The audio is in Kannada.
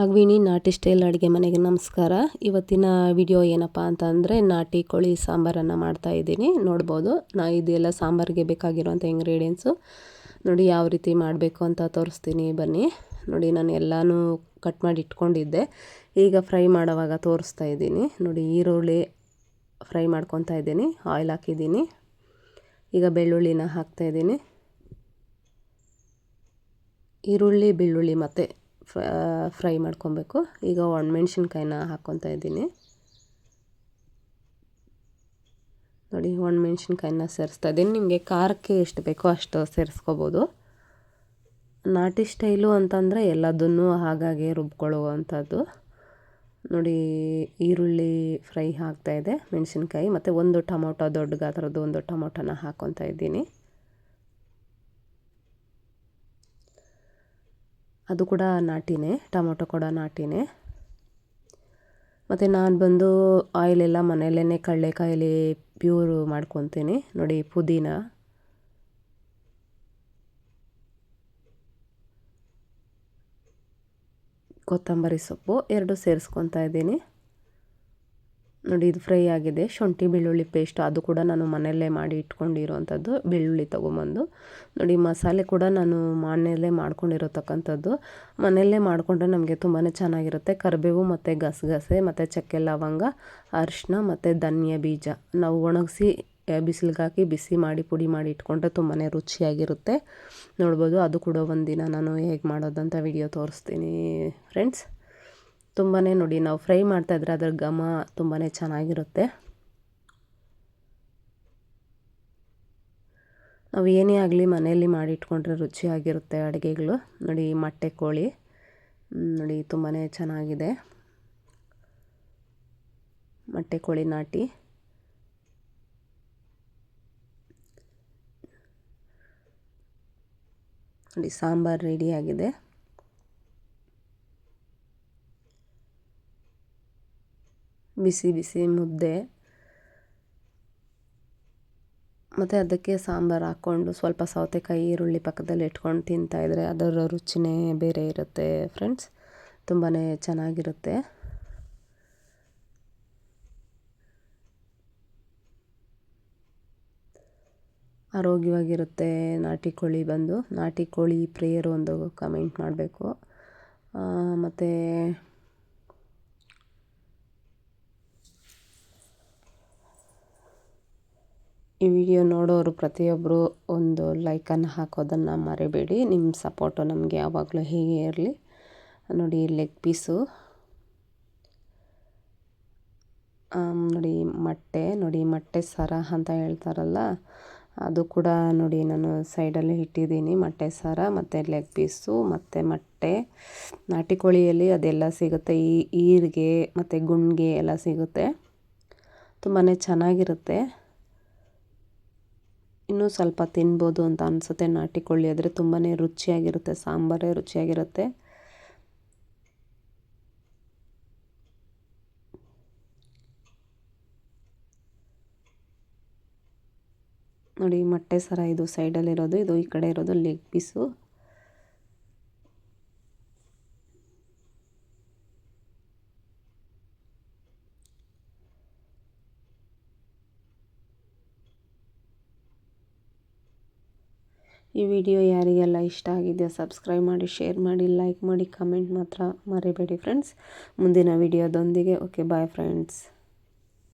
ಅಗ್ವಿನಿ ನಾಟಿ ಸ್ಟೈಲ್ ಅಡುಗೆ ಮನೆಗೆ ನಮಸ್ಕಾರ. ಇವತ್ತಿನ ವಿಡಿಯೋ ಏನಪ್ಪ ಅಂತಂದರೆ ನಾಟಿ ಕೋಳಿ ಸಾಂಬಾರನ್ನು ಮಾಡ್ತಾಯಿದ್ದೀನಿ. ನೋಡ್ಬೋದು ಇದೆಲ್ಲ ಸಾಂಬಾರಿಗೆ ಬೇಕಾಗಿರುವಂಥ ಇಂಗ್ರೀಡಿಯೆಂಟ್ಸು ನೋಡಿ ಯಾವ ರೀತಿ ಮಾಡಬೇಕು ಅಂತ ತೋರಿಸ್ತೀನಿ ಬನ್ನಿ. ನೋಡಿ ನಾನು ಎಲ್ಲನೂ ಕಟ್ ಮಾಡಿ ಇಟ್ಕೊಂಡಿದ್ದೆ, ಈಗ ಫ್ರೈ ಮಾಡೋವಾಗ ತೋರಿಸ್ತಾ ಇದ್ದೀನಿ. ನೋಡಿ ಈರುಳ್ಳಿ ಫ್ರೈ ಮಾಡ್ಕೊತಾ ಇದ್ದೀನಿ, ಆಯಿಲ್ ಹಾಕಿದ್ದೀನಿ. ಈಗ ಬೆಳ್ಳುಳ್ಳಿನ ಹಾಕ್ತಾಯಿದ್ದೀನಿ. ಈರುಳ್ಳಿ ಬೆಳ್ಳುಳ್ಳಿ ಮತ್ತು ಫ್ರೈ ಮಾಡ್ಕೊಬೇಕು. ಈಗ ಒಣಮೆಣ್ಸಿನ್ಕಾಯಿನ ಹಾಕ್ಕೊತಾ ಇದ್ದೀನಿ. ನೋಡಿ ಒಣಮೆಣ್ಸಿನ್ಕಾಯಿನ ಸೇರಿಸ್ತಾ ಇದ್ದೀನಿ. ನಿಮಗೆ ಖಾರಕ್ಕೆ ಎಷ್ಟು ಬೇಕೋ ಅಷ್ಟು ಸೇರಿಸ್ಕೋಬೋದು. ನಾಟಿ ಸ್ಟೈಲು ಅಂತಂದರೆ ಎಲ್ಲದನ್ನೂ ಹಾಗಾಗಿ ರುಬ್ಕೊಳ್ಳುವಂಥದ್ದು. ನೋಡಿ ಈರುಳ್ಳಿ ಫ್ರೈ ಆಗ್ತಾಯಿದೆ, ಮೆಣಸಿನ್ಕಾಯಿ ಮತ್ತು ಒಂದು ಟೊಮೊಟೊ, ದೊಡ್ಡ ಗಾತ್ರದ್ದು ಒಂದು ಟೊಮೊಟೊನ ಹಾಕ್ಕೊತಾ ಇದ್ದೀನಿ. ಅದು ಕೂಡ ನಾಟಿನೇ, ಟೊಮೊಟೊ ಕೂಡ ನಾಟಿನೇ. ಮತ್ತು ನಾನು ಬಂದು ಆಯಿಲೆಲ್ಲ ಮನೆಯಲ್ಲೇ ಕಡಲೆಕಾಯಲ್ಲಿ ಪ್ಯೂರು ಮಾಡ್ಕೊತೀನಿ. ನೋಡಿ ಪುದೀನ, ಕೊತ್ತಂಬರಿ ಸೊಪ್ಪು ಎರಡು ಸೇರಿಸ್ಕೊತಾ ಇದ್ದೀನಿ. ನೋಡಿ ಇದು ಫ್ರೈ ಆಗಿದೆ. ಶುಂಠಿ ಬೆಳ್ಳುಳ್ಳಿ ಪೇಸ್ಟ್ ಅದು ಕೂಡ ನಾನು ಮನೆಯಲ್ಲೇ ಮಾಡಿ ಇಟ್ಕೊಂಡಿರೋವಂಥದ್ದು. ಬೆಳ್ಳುಳ್ಳಿ ತೊಗೊಂಬಂದು ನೋಡಿ ಮಸಾಲೆ ಕೂಡ ನಾನು ಮನೆಯಲ್ಲೇ ಮಾಡ್ಕೊಂಡಿರತಕ್ಕಂಥದ್ದು. ಮನೆಯಲ್ಲೇ ಮಾಡಿಕೊಂಡ್ರೆ ನಮಗೆ ತುಂಬಾ ಚೆನ್ನಾಗಿರುತ್ತೆ. ಕರಿಬೇವು ಮತ್ತು ಗಸಗಸೆ ಮತ್ತು ಚಕ್ಕೆ ಲವಂಗ, ಅರಿಶಿನ ಮತ್ತು ಧನಿಯಾ ಬೀಜ ನಾವು ಒಣಗಿಸಿ ಬಿಸಿಲಿಗೆ ಹಾಕಿ ಬಿಸಿ ಮಾಡಿ ಪುಡಿ ಮಾಡಿ ಇಟ್ಕೊಂಡ್ರೆ ತುಂಬಾ ರುಚಿಯಾಗಿರುತ್ತೆ. ನೋಡ್ಬೋದು ಅದು ಕೂಡ ಒಂದಿನ ನಾನು ಹೇಗೆ ಮಾಡೋದಂತ ವಿಡಿಯೋ ತೋರಿಸ್ತೀನಿ ಫ್ರೆಂಡ್ಸ್. ತುಂಬಾ ನೋಡಿ ನಾವು ಫ್ರೈ ಮಾಡ್ತಾಯಿದ್ರೆ ಅದರ ಘಮ ತುಂಬಾ ಚೆನ್ನಾಗಿರುತ್ತೆ. ನಾವು ಏನೇ ಆಗಲಿ ಮನೆಯಲ್ಲಿ ಮಾಡಿಟ್ಕೊಂಡ್ರೆ ರುಚಿಯಾಗಿರುತ್ತೆ ಅಡುಗೆಗಳು. ನೋಡಿ ಮೊಟ್ಟೆ ಕೋಳಿ ನೋಡಿ ತುಂಬಾ ಚೆನ್ನಾಗಿದೆ. ಮೊಟ್ಟೆ ಕೋಳಿ ನಾಟಿ. ನೋಡಿ ಸಾಂಬಾರು ರೆಡಿಯಾಗಿದೆ. ಬಿಸಿ ಬಿಸಿ ಮುದ್ದೆ ಮತ್ತು ಅದಕ್ಕೆ ಸಾಂಬಾರು ಹಾಕ್ಕೊಂಡು ಸ್ವಲ್ಪ ಸೌತೆಕಾಯಿ ಈರುಳ್ಳಿ ಪಕ್ಕದಲ್ಲಿ ಇಟ್ಕೊಂಡು ತಿಂತಾಯಿದ್ರೆ ಅದರ ರುಚಿನೇ ಬೇರೆ ಇರುತ್ತೆ ಫ್ರೆಂಡ್ಸ್. ತುಂಬಾ ಚೆನ್ನಾಗಿರುತ್ತೆ. ಆರೋಗ್ಯವಾಗಿರುತ್ತೆ ನಾಟಿ ಕೋಳಿ ಬಂದು. ನಾಟಿ ಕೋಳಿ ಪ್ರಿಯರು ಒಂದು ಕಮೆಂಟ್ ಮಾಡಬೇಕು. ಮತ್ತು ಈ ವಿಡಿಯೋ ನೋಡೋರು ಪ್ರತಿಯೊಬ್ಬರು ಒಂದು ಲೈಕನ್ನು ಹಾಕೋದನ್ನು ಮರಿಬೇಡಿ. ನಿಮ್ಮ ಸಪೋರ್ಟು ನಮಗೆ ಯಾವಾಗಲೂ ಹೀಗೆ ಇರಲಿ. ನೋಡಿ ಲೆಗ್ ಪೀಸು, ನೋಡಿ ಮೊಟ್ಟೆ, ನೋಡಿ ಮೊಟ್ಟೆ ಸರ ಅಂತ ಹೇಳ್ತಾರಲ್ಲ ಅದು ಕೂಡ ನೋಡಿ ನಾನು ಸೈಡಲ್ಲಿ ಇಟ್ಟಿದ್ದೀನಿ. ಮೊಟ್ಟೆ ಸರ ಮತ್ತು ಲೆಗ್ ಪೀಸು ಮತ್ತು ಮೊಟ್ಟೆ. ನಾಟಿ ಕೋಳಿಯಲ್ಲಿ ಅದೆಲ್ಲ ಸಿಗುತ್ತೆ. ಈರಿಗೆ ಮತ್ತು ಗುಂಡಿಗೆ ಎಲ್ಲ ಸಿಗುತ್ತೆ. ತುಂಬಾ ಚೆನ್ನಾಗಿರುತ್ತೆ. ಇನ್ನೂ ಸ್ವಲ್ಪ ತಿನ್ಬೋದು ಅಂತ ಅನಿಸುತ್ತೆ. ನಾಟಿ ಕೋಳಿ ಆದರೆ ತುಂಬಾ ರುಚಿಯಾಗಿರುತ್ತೆ. ಸಾಂಬಾರೇ ರುಚಿಯಾಗಿರುತ್ತೆ. ನೋಡಿ ಮೊಟ್ಟೆ ಸರ ಇದು ಸೈಡಲ್ಲಿರೋದು, ಇದು ಈ ಕಡೆ ಇರೋದು ಲೆಗ್ ಪೀಸು. ಈ ವಿಡಿಯೋ ಯಾರಿಗೆಲ್ಲ ಇಷ್ಟ ಆಗಿದೆಯೋ ಸಬ್ಸ್ಕ್ರೈಬ್ ಮಾಡಿ, ಶೇರ್ ಮಾಡಿ, ಲೈಕ್ ಮಾಡಿ, ಕಮೆಂಟ್ ಮಾತ್ರ ಮರಿಬೇಡಿ ಫ್ರೆಂಡ್ಸ್. ಮುಂದಿನ ವಿಡಿಯೋದೊಂದಿಗೆ ಓಕೆ ಬಾಯ್ ಫ್ರೆಂಡ್ಸ್.